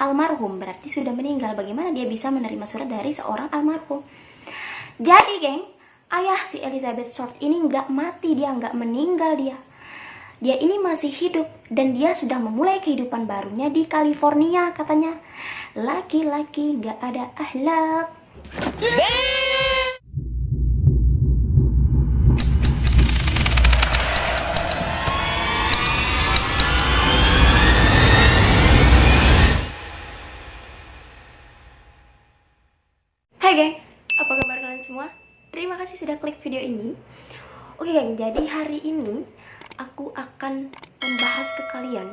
almarhum, berarti sudah meninggal. Bagaimana dia bisa menerima surat dari seorang almarhum? Jadi geng, ayah si Elizabeth Short ini nggak mati, dia nggak meninggal, dia ini masih hidup dan dia sudah memulai kehidupan barunya di California katanya. Laki-laki nggak ada akhlak. Hai geng, apa kabar kalian semua? Terima kasih sudah klik video ini. Oke geng, jadi hari ini aku akan membahas ke kalian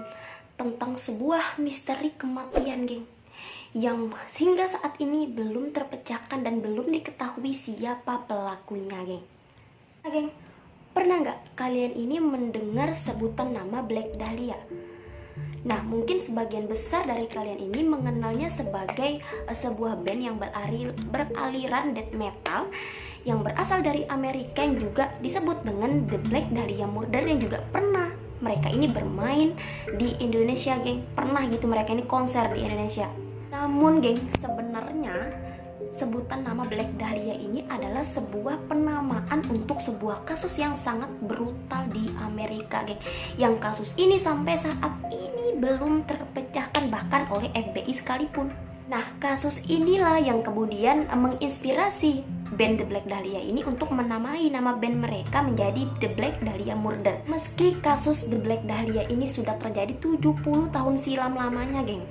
tentang sebuah misteri kematian geng, yang hingga saat ini belum terpecahkan dan belum diketahui siapa pelakunya geng. Nah geng, pernah nggak kalian ini mendengar sebutan nama Black Dahlia? Nah, mungkin sebagian besar dari kalian ini mengenalnya sebagai sebuah band yang beraliran death metal yang berasal dari Amerika, yang juga disebut dengan The Black Dahlia Murder, yang juga pernah mereka ini bermain di Indonesia, geng. Pernah gitu mereka ini konser di Indonesia. Namun, geng, sebenarnya sebutan nama Black Dahlia ini adalah sebuah penamaan untuk sebuah kasus yang sangat brutal di Amerika, geng. Yang kasus ini sampai saat ini belum terpecahkan bahkan oleh FBI sekalipun. Nah, kasus inilah yang kemudian menginspirasi band The Black Dahlia ini untuk menamai nama band mereka menjadi The Black Dahlia Murder. Meski kasus The Black Dahlia ini sudah terjadi 70 tahun silam lamanya, geng,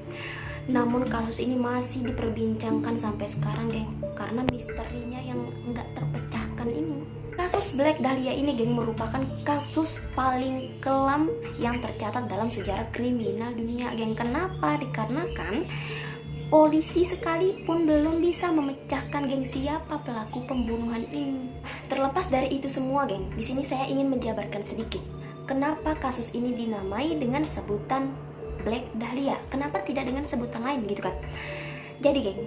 namun kasus ini masih diperbincangkan sampai sekarang, geng, karena misterinya yang nggak terpecahkan ini. Kasus Black Dahlia ini, geng, merupakan kasus paling kelam yang tercatat dalam sejarah kriminal dunia, geng. Kenapa? Dikarenakan polisi sekalipun belum bisa memecahkan, geng, siapa pelaku pembunuhan ini. Terlepas dari itu semua, geng, di sini saya ingin menjabarkan sedikit kenapa kasus ini dinamai dengan sebutan Black Dahlia. Kenapa tidak dengan sebutan lain gitu kan? Jadi geng,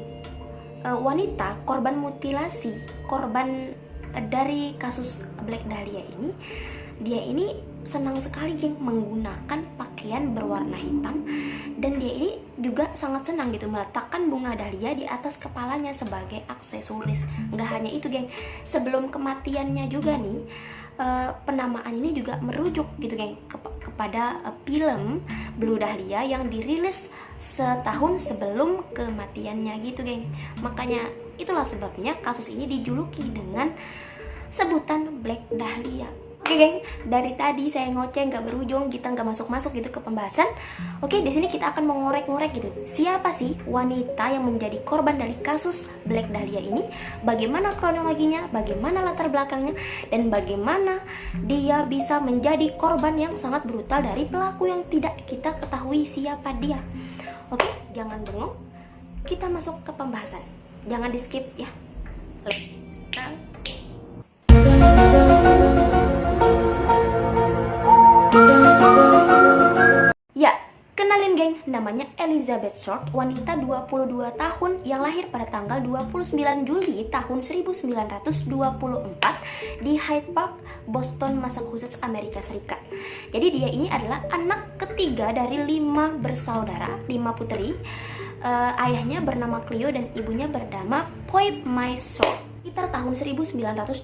wanita korban mutilasi, korban dari kasus Black Dahlia ini, dia ini senang sekali, geng, menggunakan pakaian berwarna hitam, dan dia ini juga sangat senang gitu meletakkan bunga dahlia di atas kepalanya sebagai aksesoris. Nggak hanya itu, geng, sebelum kematiannya juga nih, penamaan ini juga merujuk gitu, geng, kepada film Blue Dahlia yang dirilis setahun sebelum kematiannya gitu, geng. Makanya itulah sebabnya kasus ini dijuluki dengan sebutan Black Dahlia. Oke, geng, dari tadi saya ngoceh nggak berujung, kita nggak masuk gitu ke pembahasan. Oke, di sini kita akan mengorek-ngorek gitu. Siapa sih wanita yang menjadi korban dari kasus Black Dahlia ini? Bagaimana kronologinya? Bagaimana latar belakangnya? Dan bagaimana dia bisa menjadi korban yang sangat brutal dari pelaku yang tidak kita ketahui siapa dia? Oke, jangan bengong. Kita masuk ke pembahasan. Jangan di skip ya. Let's start. Ya, kenalin, geng, namanya Elizabeth Short, wanita 22 tahun yang lahir pada tanggal 29 Juli tahun 1924 di Hyde Park, Boston, Massachusetts, Amerika Serikat. Jadi dia ini adalah anak ketiga dari 5 bersaudara, 5 putri. Ayahnya bernama Cleo dan ibunya bernama Poip My Short. Sekitar tahun 1927,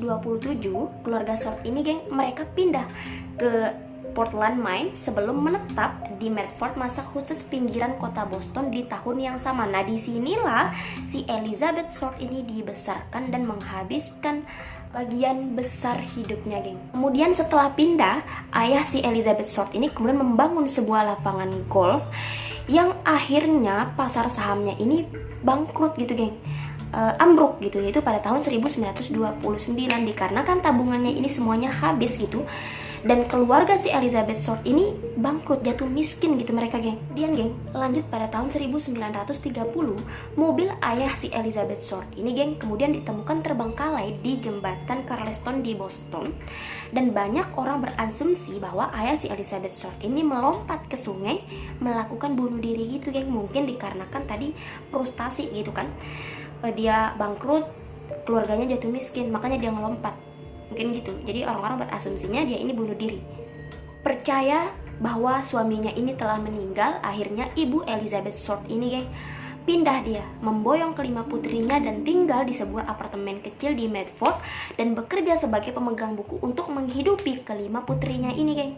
keluarga Short ini, geng, mereka pindah ke Portland, Maine sebelum menetap di Medford, Massachusetts, pinggiran kota Boston di tahun yang sama. Nah, disinilah si Elizabeth Short ini dibesarkan dan menghabiskan bagian besar hidupnya, geng. Kemudian setelah pindah, ayah si Elizabeth Short ini kemudian membangun sebuah lapangan golf yang akhirnya pasar sahamnya ini bangkrut gitu, geng. Ambruk gitu, yaitu pada tahun 1929 dikarenakan tabungannya ini semuanya habis gitu. Dan keluarga si Elizabeth Short ini bangkrut, jatuh miskin gitu mereka, geng. Kemudian, geng, lanjut pada tahun 1930, mobil ayah si Elizabeth Short ini, geng, kemudian ditemukan terbengkalai di jembatan Charleston di Boston. Dan banyak orang berasumsi bahwa ayah si Elizabeth Short ini melompat ke sungai melakukan bunuh diri gitu, geng. Mungkin dikarenakan tadi frustasi gitu kan. Dia bangkrut, keluarganya jatuh miskin, makanya dia ngelompat. Mungkin gitu. Jadi orang-orang berasumsinya dia ini bunuh diri. Percaya bahwa suaminya ini telah meninggal, akhirnya ibu Elizabeth Short ini geng pindah dia, memboyong kelima putrinya dan tinggal di sebuah apartemen kecil di Medford dan bekerja sebagai pemegang buku untuk menghidupi kelima putrinya ini geng.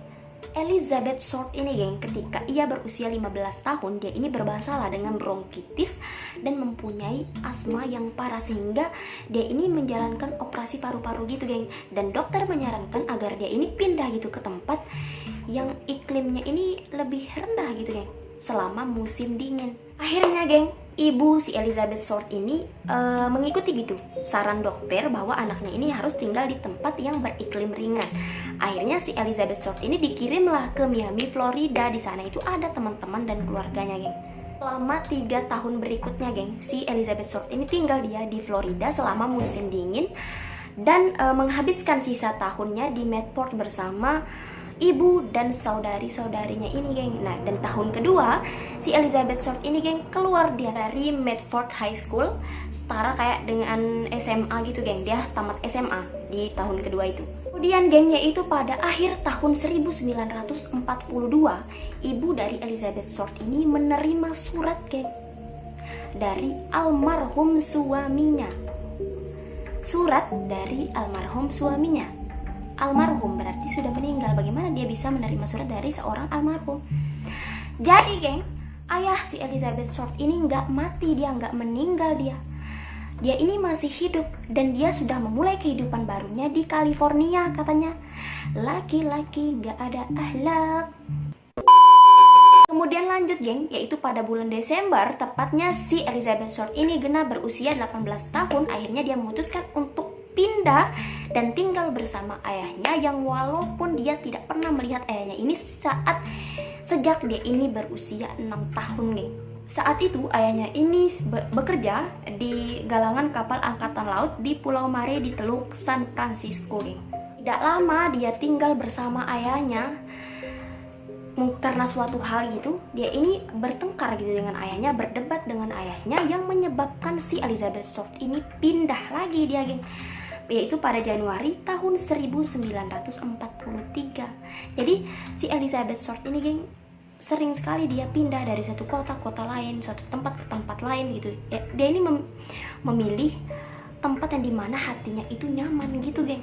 Elizabeth Short ini geng, ketika ia berusia 15 tahun, dia ini bermasalah dengan bronkitis dan mempunyai asma yang parah sehingga dia ini menjalankan operasi paru-paru gitu geng. Dan dokter menyarankan agar dia ini pindah gitu ke tempat yang iklimnya ini lebih rendah gitu geng, selama musim dingin. Akhirnya geng, ibu si Elizabeth Short ini mengikuti gitu saran dokter bahwa anaknya ini harus tinggal di tempat yang beriklim ringan. Akhirnya si Elizabeth Short ini dikirimlah ke Miami, Florida. Di sana itu ada teman-teman dan keluarganya geng. Selama 3 tahun berikutnya geng, si Elizabeth Short ini tinggal dia di Florida selama musim dingin dan menghabiskan sisa tahunnya di Medford bersama ibu dan saudari-saudarinya ini geng. Nah, dan tahun kedua si Elizabeth Short ini geng keluar dia dari Medford High School, setara kayak dengan SMA gitu geng. Dia tamat SMA di tahun kedua itu. Kemudian geng, yaitu pada akhir tahun 1942 ibu dari Elizabeth Short ini menerima surat geng dari almarhum suaminya. Surat dari almarhum suaminya. Almarhum berarti sudah meninggal. Bagaimana dia bisa menerima surat dari seorang almarhum? Jadi geng, ayah si Elizabeth Short ini nggak mati, dia nggak meninggal, dia ini masih hidup dan dia sudah memulai kehidupan barunya di California katanya. Laki-laki nggak ada akhlak. Kemudian lanjut geng, yaitu pada bulan Desember, tepatnya si Elizabeth Short ini genap berusia 18 tahun. Akhirnya dia memutuskan untuk pindah dan tinggal bersama ayahnya, yang walaupun dia tidak pernah melihat ayahnya ini sejak dia ini berusia 6 tahun geng. Saat itu ayahnya ini bekerja di galangan kapal angkatan laut di Pulau Mare di Teluk San Francisco geng. Tidak lama dia tinggal bersama ayahnya, karena suatu hal gitu dia ini bertengkar gitu dengan ayahnya, berdebat dengan ayahnya, yang menyebabkan si Elizabeth Short ini pindah lagi dia geng, yaitu pada Januari tahun 1943. Jadi si Elizabeth Short ini geng sering sekali dia pindah dari satu kota ke kota lain, satu tempat ke tempat lain gitu ya. Dia ini memilih tempat yang dimana hatinya itu nyaman gitu geng.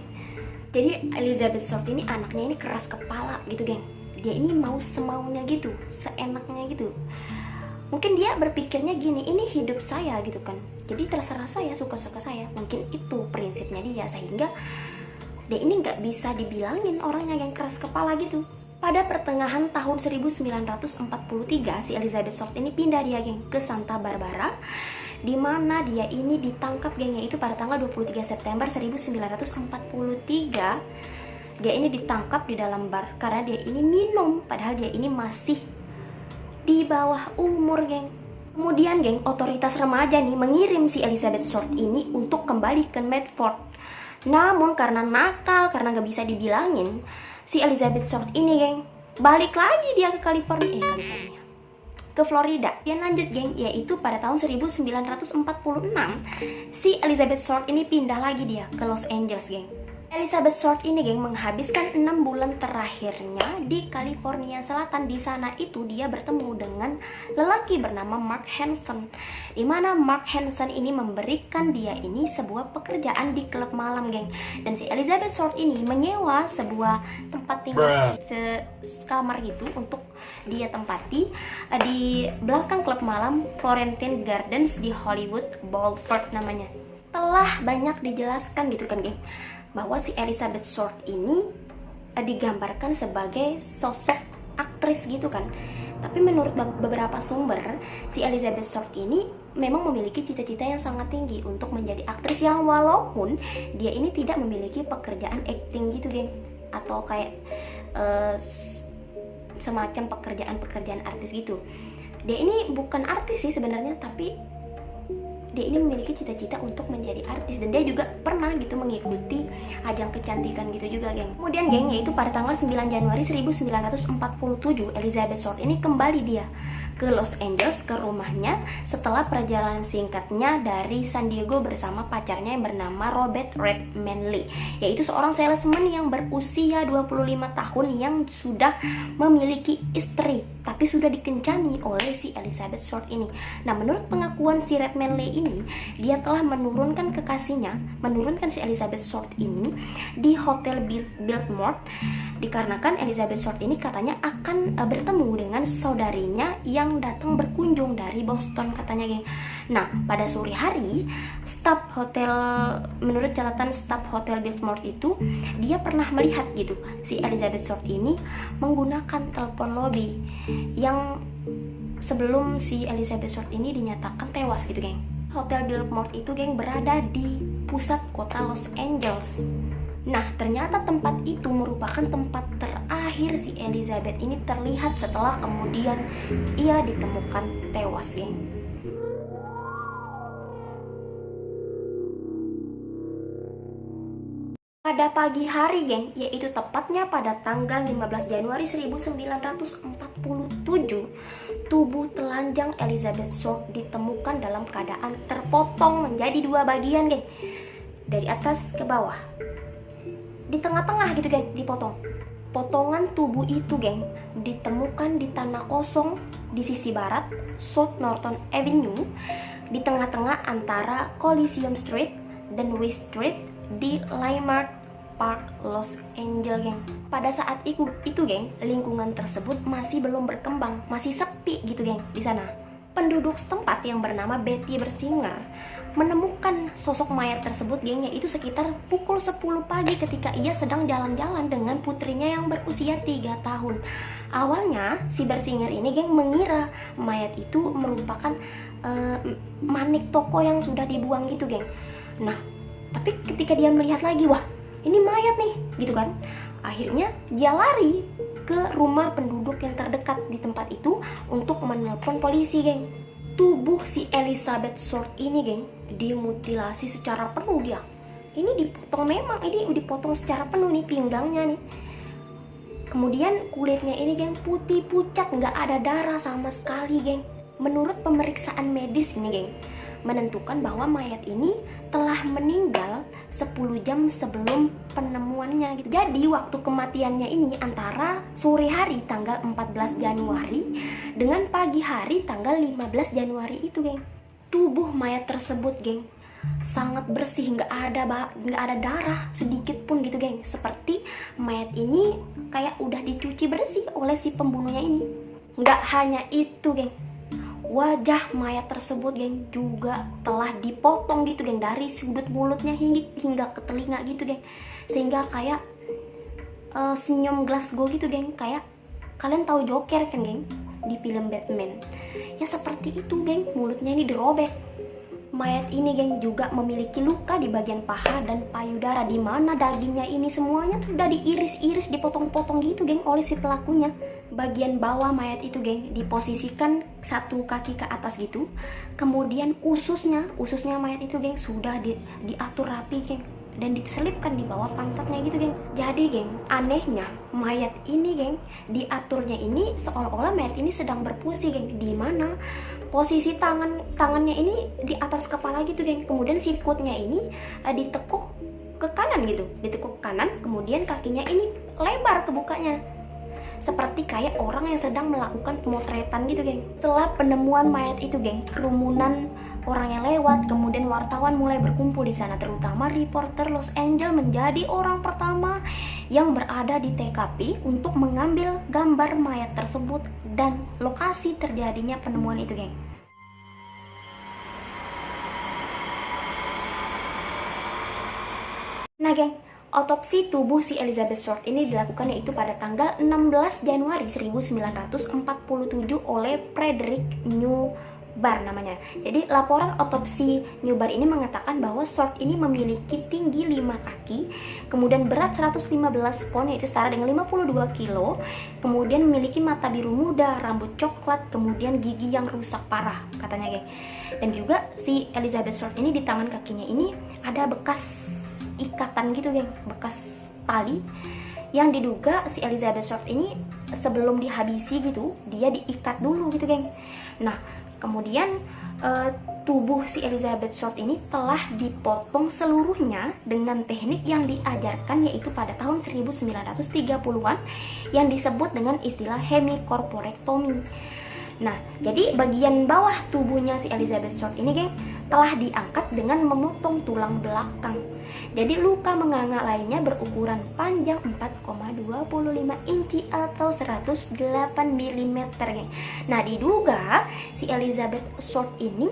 Jadi Elizabeth Short ini anaknya ini keras kepala gitu geng. Dia ini mau semaunya gitu, seenaknya gitu. Mungkin dia berpikirnya gini, ini hidup saya gitu kan, jadi terserah saya, suka-suka saya. Mungkin itu prinsipnya dia, sehingga dia ini nggak bisa dibilangin orangnya yang keras kepala gitu. Pada pertengahan tahun 1943 si Elizabeth Short ini pindah dia geng ke Santa Barbara, di mana dia ini ditangkap geng, yaitu pada tanggal 23 September 1943. Dia ini ditangkap di dalam bar karena dia ini minum, padahal dia ini masih di bawah umur geng. Kemudian geng, otoritas remaja nih mengirim si Elizabeth Short ini untuk kembali ke Medford. Namun karena nakal, karena gak bisa dibilangin, si Elizabeth Short ini geng balik lagi dia ke ke Florida. Dia lanjut geng, yaitu pada tahun 1946 si Elizabeth Short ini pindah lagi dia ke Los Angeles geng. Elizabeth Short ini geng menghabiskan 6 bulan terakhirnya di California Selatan. Di sana itu dia bertemu dengan lelaki bernama Mark Hansen, di mana Mark Hansen ini memberikan dia ini sebuah pekerjaan di klub malam geng. Dan si Elizabeth Short ini menyewa sebuah tempat tinggal sekamar gitu untuk dia tempati di belakang klub malam Florentine Gardens di Hollywood Boulevard namanya. Telah banyak dijelaskan gitu kan geng, bahwa si Elizabeth Short ini digambarkan sebagai sosok aktris gitu kan. Tapi menurut beberapa sumber, si Elizabeth Short ini memang memiliki cita-cita yang sangat tinggi untuk menjadi aktris, yang walaupun dia ini tidak memiliki pekerjaan acting gitu geng, atau kayak semacam pekerjaan artis gitu. Dia ini bukan artis sih sebenarnya, tapi dia ini memiliki cita-cita untuk menjadi artis, dan dia juga pernah gitu mengikuti ajang kecantikan gitu juga geng. Kemudian geng, yaitu pada tanggal 9 Januari 1947 Elizabeth Short ini kembali dia ke Los Angeles, ke rumahnya, setelah perjalanan singkatnya dari San Diego bersama pacarnya yang bernama Robert Manley, yaitu seorang salesman yang berusia 25 tahun yang sudah memiliki istri tapi sudah dikencani oleh si Elizabeth Short ini. Nah, menurut pengakuan si Red Manley ini, dia telah menurunkan si Elizabeth Short ini di Hotel Biltmore dikarenakan Elizabeth Short ini katanya akan bertemu dengan saudarinya yang datang berkunjung dari Boston katanya, geng. Nah, pada sore hari, menurut catatan staf Hotel Biltmore itu, dia pernah melihat gitu si Elizabeth Short ini menggunakan telepon lobby yang sebelum si Elizabeth Short ini dinyatakan tewas gitu, geng. Hotel Biltmore itu, geng, berada di pusat kota Los Angeles. Nah, ternyata tempat itu merupakan tempat terakhir si Elizabeth ini terlihat setelah kemudian ia ditemukan tewas, geng. Pada pagi hari, geng, yaitu tepatnya pada tanggal 15 Januari 1947, tubuh telanjang Elizabeth Short ditemukan dalam keadaan terpotong menjadi 2 bagian, geng. Dari atas ke bawah. Di tengah-tengah gitu, geng, dipotong. Potongan tubuh itu, geng, ditemukan di tanah kosong di sisi barat South Norton Avenue, di tengah-tengah antara Coliseum Street dan West Street di Leimert Park, Los Angeles, geng. Pada saat itu, geng, lingkungan tersebut masih belum berkembang, masih sepi gitu, geng, di sana. Penduduk setempat yang bernama Betty Bersinger menemukan sosok mayat tersebut, geng, yaitu sekitar pukul 10 pagi ketika ia sedang jalan-jalan dengan putrinya yang berusia 3 tahun. Awalnya si Bersinger ini, geng, mengira mayat itu merupakan manik toko yang sudah dibuang gitu, geng. Nah, tapi ketika dia melihat lagi, wah, ini mayat nih, gitu kan. Akhirnya dia lari ke rumah penduduk yang terdekat di tempat itu untuk menelpon polisi, geng. Tubuh si Elizabeth Short ini, geng, dimutilasi secara penuh dia. Ini dipotong, memang ini dipotong secara penuh nih pinggangnya nih. Kemudian kulitnya ini, geng, putih pucat, nggak ada darah sama sekali, geng. Menurut pemeriksaan medis ini, geng, menentukan bahwa mayat ini telah meninggal 10 jam sebelum penemuannya gitu. Jadi waktu kematiannya ini antara sore hari tanggal 14 Januari dengan pagi hari tanggal 15 Januari itu, geng. Tubuh mayat tersebut, geng, sangat bersih, nggak ada darah sedikit pun gitu, geng. Seperti mayat ini kayak udah dicuci bersih oleh si pembunuhnya ini. Nggak hanya itu, geng, wajah mayat tersebut, geng, juga telah dipotong gitu, geng, dari sudut mulutnya hingga ke telinga gitu, geng, sehingga kayak senyum Glasgow gitu, geng. Kayak kalian tahu Joker kan, geng, di film Batman ya, seperti itu, geng. Mulutnya ini dirobek. Mayat ini, geng, juga memiliki luka di bagian paha dan payudara, di mana dagingnya ini semuanya sudah diiris-iris, dipotong-potong gitu, geng, oleh si pelakunya. Bagian bawah mayat itu, geng, diposisikan satu kaki ke atas gitu. Kemudian ususnya mayat itu, geng, sudah diatur rapi, geng, dan diselipkan di bawah pantatnya gitu, geng. Jadi, geng, anehnya mayat ini, geng, diaturnya ini seolah-olah mayat ini sedang berpuisi, geng, di mana posisi tangannya ini di atas kepala gitu, geng. Kemudian sikutnya ini ditekuk ke kanan gitu, ditekuk ke kanan, kemudian kakinya ini lebar kebukanya, seperti kayak orang yang sedang melakukan pemotretan gitu, geng. Setelah penemuan mayat itu, geng, kerumunan orang yang lewat, kemudian wartawan mulai berkumpul di sana, terutama reporter Los Angeles menjadi orang pertama yang berada di TKP untuk mengambil gambar mayat tersebut dan lokasi terjadinya penemuan itu, geng. Nah, geng, otopsi tubuh si Elizabeth Short ini dilakukan yaitu pada tanggal 16 Januari 1947 oleh Frederick Newbar namanya. Jadi laporan otopsi Newbar ini mengatakan bahwa Short ini memiliki tinggi 5 kaki, kemudian berat 115 pon yaitu setara dengan 52 kilo, kemudian memiliki mata biru muda, rambut coklat, kemudian gigi yang rusak parah katanya, geng. Dan juga si Elizabeth Short ini di tangan kakinya ini ada bekas ikatan gitu, geng, bekas tali yang diduga si Elizabeth Short ini sebelum dihabisi gitu, dia diikat dulu gitu, geng. Nah, kemudian tubuh si Elizabeth Short ini telah dipotong seluruhnya dengan teknik yang diajarkan, yaitu pada tahun 1930-an yang disebut dengan istilah hemicorporectomy. Nah, jadi bagian bawah tubuhnya si Elizabeth Short ini, geng, telah diangkat dengan memotong tulang belakang. Jadi luka menganga lainnya berukuran panjang 4,25 inci atau 108 mm, geng. Nah, diduga si Elizabeth Short ini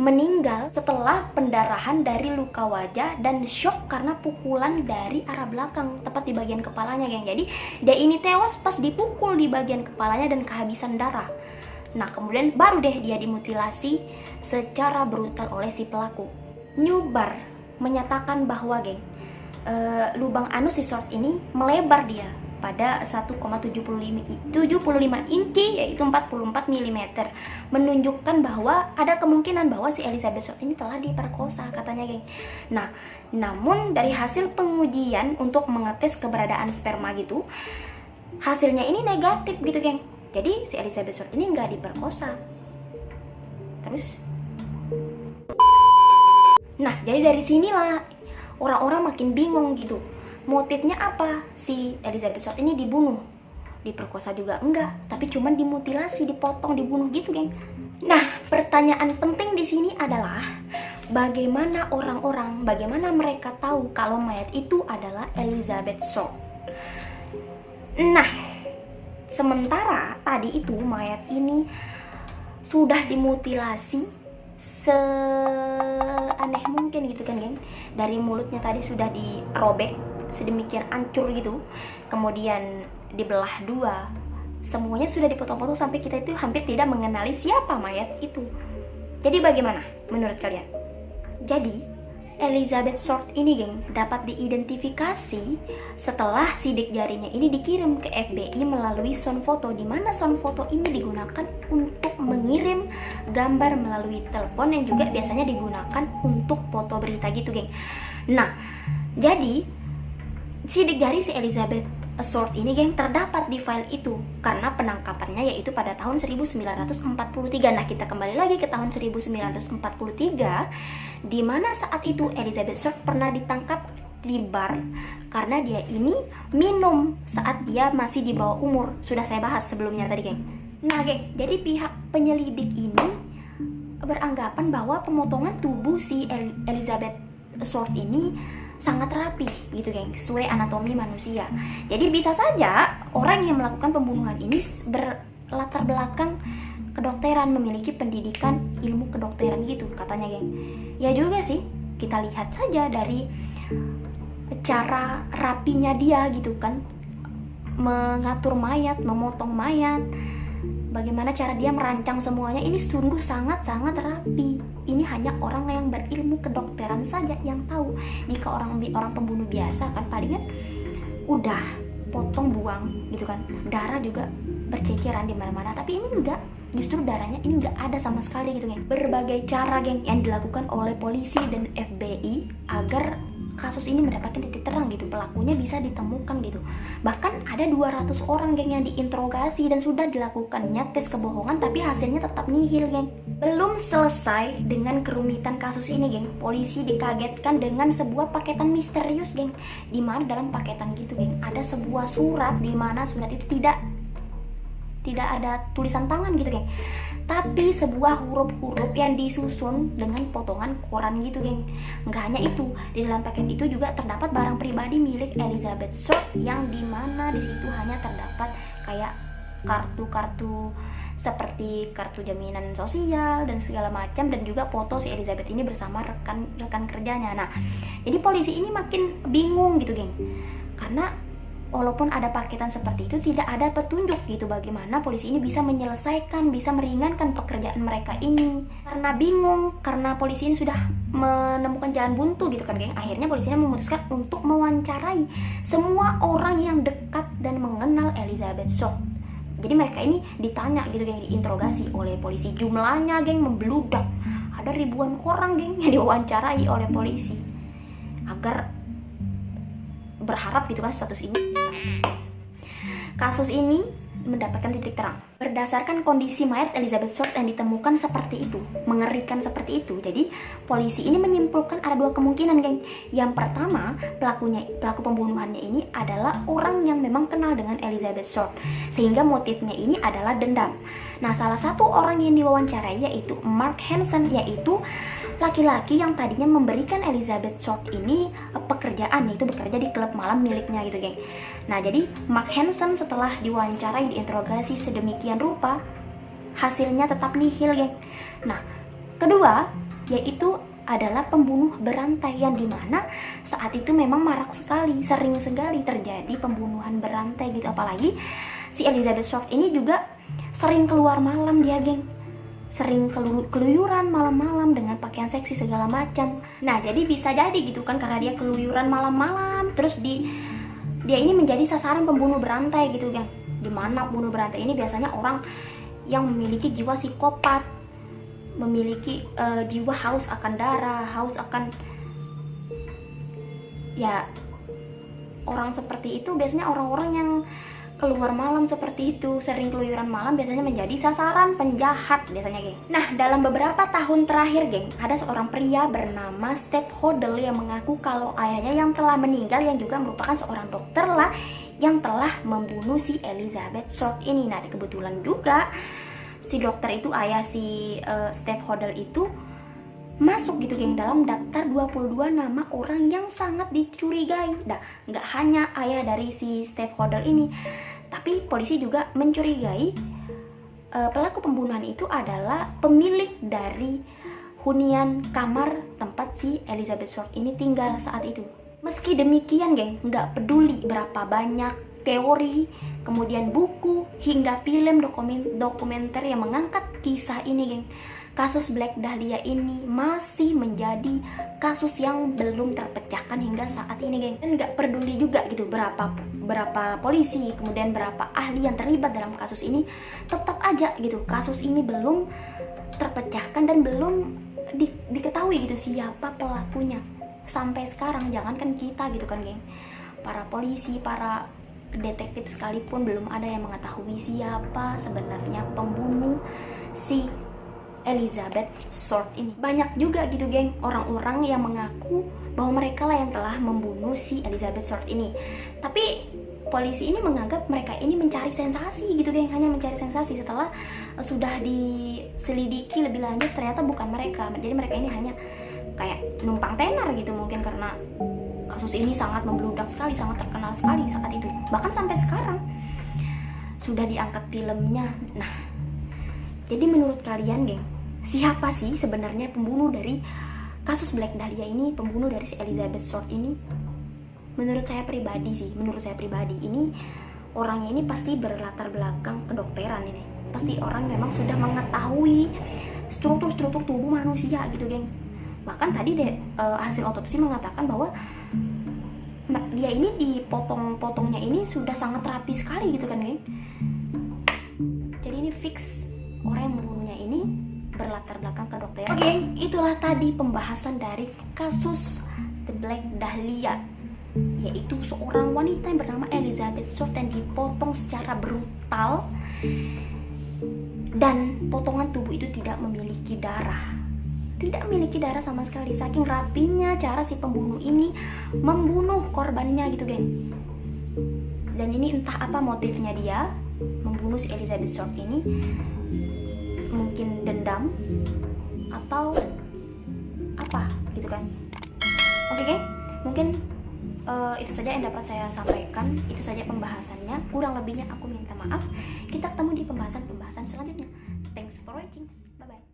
meninggal setelah pendarahan dari luka wajah dan shock karena pukulan dari arah belakang, tepat di bagian kepalanya, geng. Jadi dia ini tewas pas dipukul di bagian kepalanya dan kehabisan darah. Nah, kemudian baru deh dia dimutilasi secara brutal oleh si pelaku. Newbar menyatakan bahwa, geng, lubang anus si Short ini melebar dia pada 1,75 inci, yaitu 44 mm, menunjukkan bahwa ada kemungkinan bahwa si Elizabeth Short ini telah diperkosa, katanya, geng. Nah, namun dari hasil pengujian untuk mengetes keberadaan sperma gitu, hasilnya ini negatif gitu, geng. Jadi si Elizabeth Short ini nggak diperkosa. Terus, nah, jadi dari sinilah orang-orang makin bingung gitu. Motifnya apa? Si Elizabeth Short ini dibunuh, diperkosa juga enggak, tapi cuman dimutilasi, dipotong, dibunuh gitu, geng. Nah, pertanyaan penting di sini adalah bagaimana mereka tahu kalau mayat itu adalah Elizabeth Short? Nah, sementara tadi itu mayat ini sudah dimutilasi seaneh mungkin gitu kan, geng. Dari mulutnya tadi sudah dirobek sedemikian hancur gitu, kemudian dibelah dua, semuanya sudah dipotong-potong sampai kita itu hampir tidak mengenali siapa mayat itu. Jadi bagaimana menurut kalian? Jadi Elizabeth Short ini, geng, dapat diidentifikasi setelah sidik jarinya ini dikirim ke FBI melalui sound foto, di mana sound foto ini digunakan untuk mengirim gambar melalui telepon yang juga biasanya digunakan untuk foto berita gitu, geng. Nah, jadi sidik jari si Elizabeth Short ini, geng, terdapat di file itu karena penangkapannya yaitu pada tahun 1943. Nah, kita kembali lagi ke tahun 1943, di mana saat itu Elizabeth Short pernah ditangkap di bar karena dia ini minum saat dia masih di bawah umur. Sudah saya bahas sebelumnya tadi, geng. Nah, geng, jadi pihak penyelidik ini beranggapan bahwa pemotongan tubuh si Elizabeth Short ini sangat rapi gitu, geng, sesuai anatomi manusia. Jadi bisa saja orang yang melakukan pembunuhan ini berlatar belakang kedokteran, memiliki pendidikan ilmu kedokteran gitu, katanya, geng. Ya juga sih, kita lihat saja dari cara rapinya dia gitu kan, mengatur mayat, memotong mayat, bagaimana cara dia merancang semuanya, ini sungguh sangat-sangat rapi. Ini hanya orang yang berilmu kedokteran saja yang tahu. Jika orang pembunuh biasa kan palingan udah potong buang gitu kan, darah juga berceceran di mana-mana, tapi ini enggak. Justru darahnya ini enggak ada sama sekali gitu, geng. Berbagai cara, geng, yang dilakukan oleh polisi dan FBI agar kasus ini mendapatkan titik terang gitu, pelakunya bisa ditemukan gitu. Bahkan ada 200 orang, geng, yang diinterogasi dan sudah dilakukannya tes kebohongan, tapi hasilnya tetap nihil, geng. Belum selesai dengan kerumitan kasus ini, geng, polisi dikagetkan dengan sebuah paketan misterius, geng. Dimana dalam paketan gitu, geng, ada sebuah surat, dimana surat itu tidak ada tulisan tangan gitu, geng, tapi sebuah huruf-huruf yang disusun dengan potongan koran gitu, geng. Nggak hanya itu, di dalam paket itu juga terdapat barang pribadi milik Elizabeth Short, yang dimana di situ hanya terdapat kayak kartu-kartu seperti kartu jaminan sosial dan segala macam, dan juga foto si Elizabeth ini bersama rekan kerjanya. Nah, jadi polisi ini makin bingung gitu, geng, karena walaupun ada paketan seperti itu, tidak ada petunjuk gitu bagaimana polisi ini bisa menyelesaikan, bisa meringankan pekerjaan mereka ini. Karena bingung, karena polisi ini sudah menemukan jalan buntu gitu kan, geng, akhirnya polisi ini memutuskan untuk mewawancarai semua orang yang dekat dan mengenal Elizabeth Short. Jadi mereka ini ditanya gitu, geng, diinterogasi oleh polisi. Jumlahnya, geng, membludak. Ada ribuan orang, geng, yang diwawancarai oleh polisi agar berharap gitu kan kasus ini mendapatkan titik terang. Berdasarkan kondisi mayat Elizabeth Short yang ditemukan seperti itu, mengerikan seperti itu, jadi polisi ini menyimpulkan ada dua kemungkinan, geng. Yang pertama, pelaku pembunuhannya ini adalah orang yang memang kenal dengan Elizabeth Short, sehingga motifnya ini adalah dendam. Nah, salah satu orang yang diwawancarai yaitu Mark Hansen, yaitu laki-laki yang tadinya memberikan Elizabeth Short ini pekerjaan, yaitu bekerja di klub malam miliknya gitu, geng. Nah, jadi Mark Hansen setelah diwawancarai, diinterogasi sedemikian rupa, hasilnya tetap nihil, geng. Nah, kedua yaitu adalah pembunuh berantai, yang dimana saat itu memang marak sekali, sering sekali terjadi pembunuhan berantai gitu. Apalagi si Elizabeth Short ini juga sering keluar malam dia, geng. Sering keluyuran malam-malam dengan pakaian seksi segala macam. Nah, jadi bisa jadi gitu kan, karena dia keluyuran malam-malam, terus dia ini menjadi sasaran pembunuh berantai gitu, geng. Dimana pembunuh berantai ini biasanya orang yang memiliki jiwa psikopat, memiliki jiwa haus akan darah, haus akan, ya, orang seperti itu biasanya orang-orang yang keluar malam seperti itu, sering keluyuran malam, biasanya menjadi sasaran penjahat biasanya, geng. Nah, dalam beberapa tahun terakhir, geng, ada seorang pria bernama Steve Hodel yang mengaku kalau ayahnya yang telah meninggal, yang juga merupakan seorang dokter lah, yang telah membunuh si Elizabeth Short ini. Nah, kebetulan juga si dokter itu, ayah si Steve Hodel itu masuk gitu, geng, dalam daftar 22 nama orang yang sangat dicurigai. Nah, nggak hanya ayah dari si Steve Hodel ini, tapi polisi juga mencurigai pelaku pembunuhan itu adalah pemilik dari hunian kamar tempat si Elizabeth Short ini tinggal saat itu. Meski demikian, geng, nggak peduli berapa banyak teori, kemudian buku, hingga film dokumenter yang mengangkat kisah ini, geng, kasus Black Dahlia ini masih menjadi kasus yang belum terpecahkan hingga saat ini, geng. Dan nggak peduli juga gitu berapa polisi, kemudian berapa ahli yang terlibat dalam kasus ini, tetap aja gitu kasus ini belum terpecahkan dan belum diketahui gitu siapa pelakunya. Sampai sekarang, jangankan kita gitu kan, geng, para polisi, para detektif sekalipun belum ada yang mengetahui siapa sebenarnya pembunuh si Elizabeth Short ini. Banyak juga gitu, geng, orang-orang yang mengaku bahwa mereka lah yang telah membunuh si Elizabeth Short ini. Tapi polisi ini menganggap mereka ini mencari sensasi gitu, geng, hanya mencari sensasi. Setelah sudah diselidiki lebih lanjut, ternyata bukan mereka. Jadi mereka ini hanya kayak numpang tenar gitu, mungkin karena kasus ini sangat membludak sekali, sangat terkenal sekali saat itu. Bahkan sampai sekarang sudah diangkat filmnya. Nah, jadi menurut kalian, geng, siapa sih sebenarnya pembunuh dari kasus Black Dahlia ini, pembunuh dari si Elizabeth Short ini? Menurut saya pribadi ini orangnya ini pasti berlatar belakang kedokteran ini. Pasti orang memang sudah mengetahui struktur tubuh manusia gitu, geng. Bahkan tadi hasil otopsi mengatakan bahwa dia ini dipotong-potongnya ini sudah sangat rapi sekali gitu kan, geng. Jadi ini fix orang yang membunuhnya ini berlatar belakang kedokteran. Oke, itulah tadi pembahasan dari kasus The Black Dahlia, yaitu seorang wanita yang bernama Elizabeth Short yang dipotong secara brutal dan potongan tubuh itu tidak memiliki darah. Tidak memiliki darah sama sekali, saking rapinya cara si pembunuh ini membunuh korbannya gitu, geng. Dan ini entah apa motifnya dia membunuh si Elizabeth Short ini. Mungkin dendam atau apa gitu kan. Oke, geng, mungkin itu saja yang dapat saya sampaikan. Itu saja pembahasannya, kurang lebihnya aku minta maaf. Kita ketemu di pembahasan selanjutnya. Thanks for watching, bye bye.